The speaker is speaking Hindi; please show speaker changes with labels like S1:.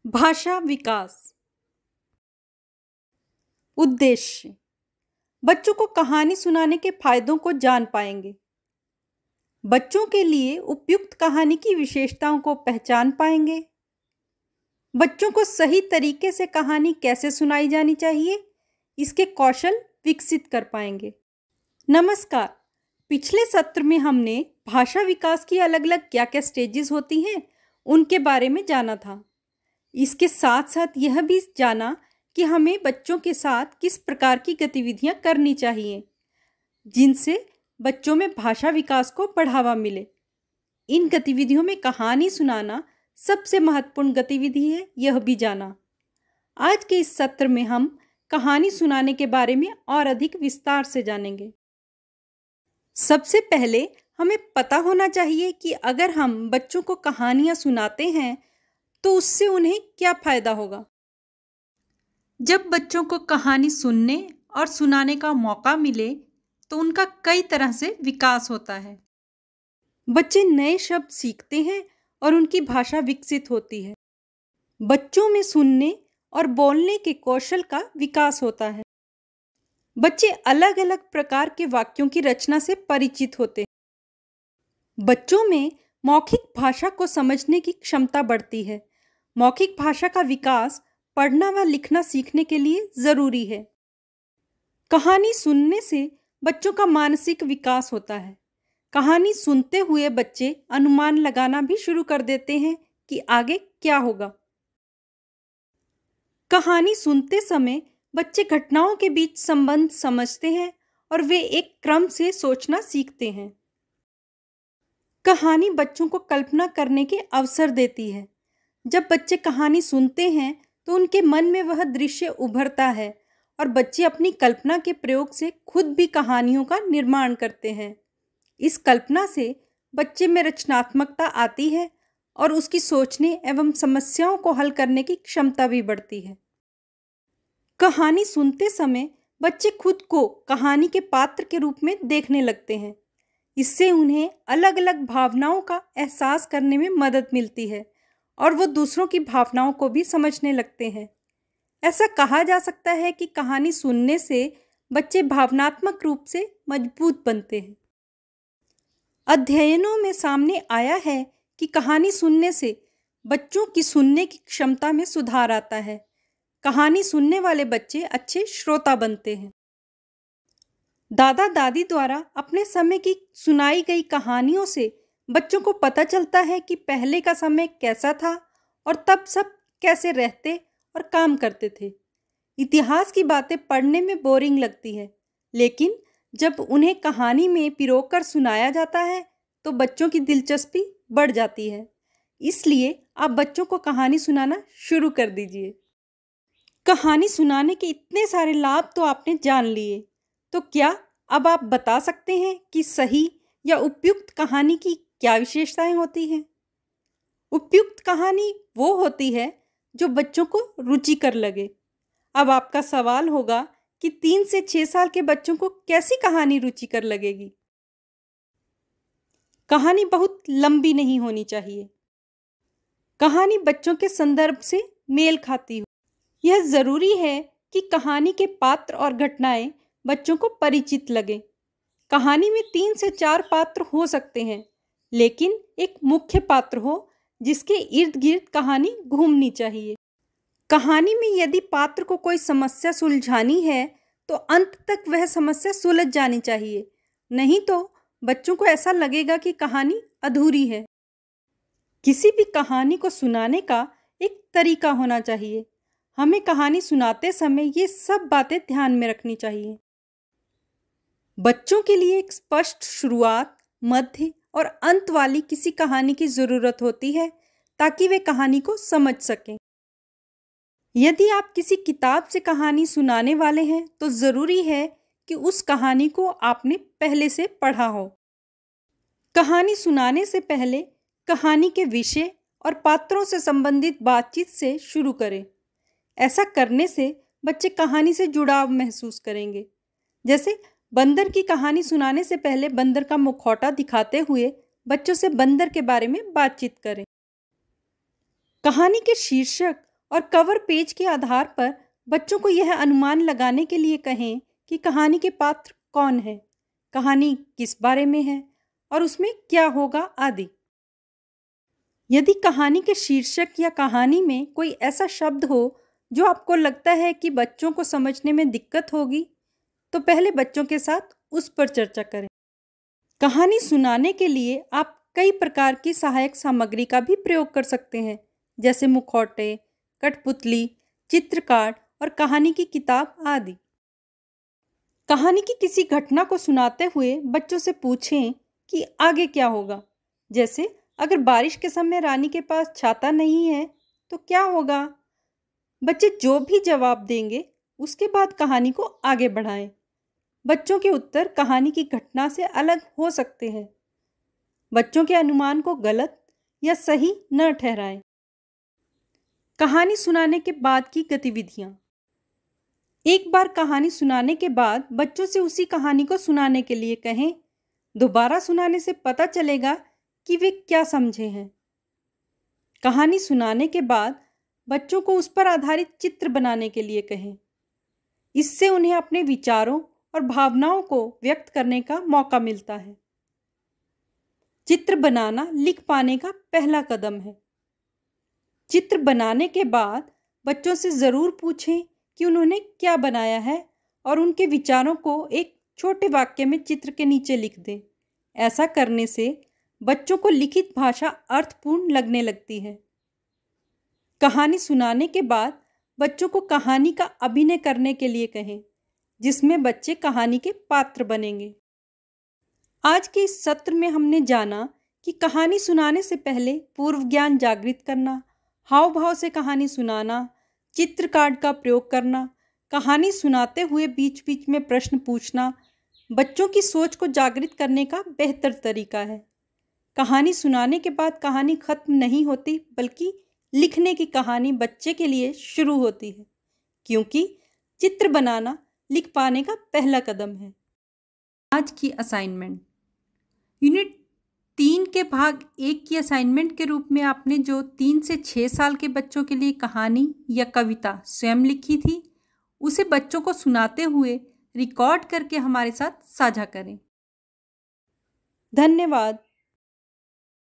S1: भाषा विकास। उद्देश्य। बच्चों को कहानी सुनाने के फायदों को जान पाएंगे। बच्चों के लिए उपयुक्त कहानी की विशेषताओं को पहचान पाएंगे। बच्चों को सही तरीके से कहानी कैसे सुनाई जानी चाहिए, इसके कौशल विकसित कर पाएंगे। नमस्कार। पिछले सत्र में हमने भाषा विकास की अलग अलग क्या क्या स्टेजेस होती हैं उनके बारे में जाना था। इसके साथ साथ यह भी जाना कि हमें बच्चों के साथ किस प्रकार की गतिविधियां करनी चाहिए जिनसे बच्चों में भाषा विकास को बढ़ावा मिले। इन गतिविधियों में कहानी सुनाना सबसे महत्वपूर्ण गतिविधि है, यह भी जाना। आज के इस सत्र में हम कहानी सुनाने के बारे में और अधिक विस्तार से जानेंगे। सबसे पहले हमें पता होना चाहिए कि अगर हम बच्चों को कहानियां सुनाते हैं तो उससे उन्हें क्या फायदा होगा। जब बच्चों को कहानी सुनने और सुनाने का मौका मिले तो उनका कई तरह से विकास होता है। बच्चे नए शब्द सीखते हैं और उनकी भाषा विकसित होती है। बच्चों में सुनने और बोलने के कौशल का विकास होता है। बच्चे अलग अलग प्रकार के वाक्यों की रचना से परिचित होते हैं। बच्चों में मौखिक भाषा को समझने की क्षमता बढ़ती है। मौखिक भाषा का विकास पढ़ना व लिखना सीखने के लिए जरूरी है। कहानी सुनने से बच्चों का मानसिक विकास होता है। कहानी सुनते हुए बच्चे अनुमान लगाना भी शुरू कर देते हैं कि आगे क्या होगा। कहानी सुनते समय बच्चे घटनाओं के बीच संबंध समझते हैं और वे एक क्रम से सोचना सीखते हैं। कहानी बच्चों को कल्पना करने के अवसर देती है। जब बच्चे कहानी सुनते हैं तो उनके मन में वह दृश्य उभरता है और बच्चे अपनी कल्पना के प्रयोग से खुद भी कहानियों का निर्माण करते हैं। इस कल्पना से बच्चे में रचनात्मकता आती है और उसकी सोचने एवं समस्याओं को हल करने की क्षमता भी बढ़ती है। कहानी सुनते समय बच्चे खुद को कहानी के पात्र के रूप में देखने लगते हैं। इससे उन्हें अलग अलग भावनाओं का एहसास करने में मदद मिलती है और वो दूसरों की भावनाओं को भी समझने लगते हैं। ऐसा कहा जा सकता है कि कहानी सुनने से बच्चे भावनात्मक रूप से मजबूत बनते हैं। अध्ययनों में सामने आया है कि कहानी सुनने से बच्चों की सुनने की क्षमता में सुधार आता है। कहानी सुनने वाले बच्चे अच्छे श्रोता बनते हैं। दादा दादी द्वारा अपने समय की सुनाई गई कहानियों से बच्चों को पता चलता है कि पहले का समय कैसा था और तब सब कैसे रहते और काम करते थे। इतिहास की बातें पढ़ने में बोरिंग लगती है, लेकिन जब उन्हें कहानी में पिरोकर सुनाया जाता है तो बच्चों की दिलचस्पी बढ़ जाती है। इसलिए आप बच्चों को कहानी सुनाना शुरू कर दीजिए। कहानी सुनाने के इतने सारे लाभ तो आपने जान लिए, तो क्या अब आप बता सकते हैं कि सही या उपयुक्त कहानी की क्या विशेषताएं होती हैं? उपयुक्त कहानी वो होती है जो बच्चों को रुचिकर लगे। अब आपका सवाल होगा कि 3 से 6 साल के बच्चों को कैसी कहानी रुचिकर लगेगी? कहानी बहुत लंबी नहीं होनी चाहिए। कहानी बच्चों के संदर्भ से मेल खाती हो। यह जरूरी है कि कहानी के पात्र और घटनाएं बच्चों को परिचित लगे। कहानी में 3 से 4 पात्र हो सकते हैं, लेकिन एक मुख्य पात्र हो जिसके इर्द गिर्द कहानी घूमनी चाहिए। कहानी में यदि पात्र को कोई समस्या सुलझानी है तो अंत तक वह समस्या सुलझ जानी चाहिए, नहीं तो बच्चों को ऐसा लगेगा कि कहानी अधूरी है। किसी भी कहानी को सुनाने का एक तरीका होना चाहिए। हमें कहानी सुनाते समय ये सब बातें ध्यान में रखनी चाहिए। बच्चों के लिए एक स्पष्ट शुरुआत, मध्य और अंत वाली किसी कहानी की जरूरत होती है ताकि वे कहानी को समझ सकें। यदि आप किसी किताब से कहानी सुनाने वाले हैं तो जरूरी है कि उस कहानी को आपने पहले से पढ़ा हो। कहानी सुनाने से पहले कहानी के विषय और पात्रों से संबंधित बातचीत से शुरू करें। ऐसा करने से बच्चे कहानी से जुड़ाव महसूस करेंगे। जैसे बंदर की कहानी सुनाने से पहले बंदर का मुखौटा दिखाते हुए बच्चों से बंदर के बारे में बातचीत करें। कहानी के शीर्षक और कवर पेज के आधार पर बच्चों को यह अनुमान लगाने के लिए कहें कि कहानी के पात्र कौन है, कहानी किस बारे में है और उसमें क्या होगा आदि। यदि कहानी के शीर्षक या कहानी में कोई ऐसा शब्द हो जो आपको लगता है कि बच्चों को समझने में दिक्कत होगी, तो पहले बच्चों के साथ उस पर चर्चा करें। कहानी सुनाने के लिए आप कई प्रकार की सहायक सामग्री का भी प्रयोग कर सकते हैं, जैसे मुखौटे, कठपुतली, चित्रकार और कहानी की किताब आदि। कहानी की किसी घटना को सुनाते हुए बच्चों से पूछें कि आगे क्या होगा। जैसे अगर बारिश के समय रानी के पास छाता नहीं है तो क्या होगा। बच्चे जो भी जवाब देंगे उसके बाद कहानी को आगे बढ़ाएं। बच्चों के उत्तर कहानी की घटना से अलग हो सकते हैं। बच्चों के अनुमान को गलत या सही न ठहराएं। कहानी सुनाने के बाद की गतिविधियां। एक बार कहानी सुनाने के बाद बच्चों से उसी कहानी को सुनाने के लिए कहें। दोबारा सुनाने से पता चलेगा कि वे क्या समझे हैं। कहानी सुनाने के बाद बच्चों को उस पर आधारित चित्र बनाने के लिए कहें। इससे उन्हें अपने विचारों और भावनाओं को व्यक्त करने का मौका मिलता है। चित्र बनाना लिख पाने का पहला कदम है। चित्र बनाने के बाद बच्चों से ज़रूर पूछें कि उन्होंने क्या बनाया है और उनके विचारों को एक छोटे वाक्य में चित्र के नीचे लिख दें। ऐसा करने से बच्चों को लिखित भाषा अर्थपूर्ण लगने लगती है। कहानी सुनाने के बाद बच्चों को कहानी का अभिनय करने के लिए कहें, जिसमें बच्चे कहानी के पात्र बनेंगे। आज के इस सत्र में हमने जाना कि कहानी सुनाने से पहले पूर्व ज्ञान जागृत करना, हाव भाव से कहानी सुनाना, चित्र कार्ड का प्रयोग करना, कहानी सुनाते हुए बीच बीच में प्रश्न पूछना बच्चों की सोच को जागृत करने का बेहतर तरीका है। कहानी सुनाने के बाद कहानी खत्म नहीं होती, बल्कि लिखने की कहानी बच्चे के लिए शुरू होती है, क्योंकि चित्र बनाना लिख पाने का पहला कदम है। आज की असाइनमेंट। यूनिट 3 के भाग 1 की असाइनमेंट के रूप में आपने जो 3 से 6 साल के बच्चों के लिए कहानी या कविता स्वयं लिखी थी, उसे बच्चों को सुनाते हुए रिकॉर्ड करके हमारे साथ साझा करें। धन्यवाद।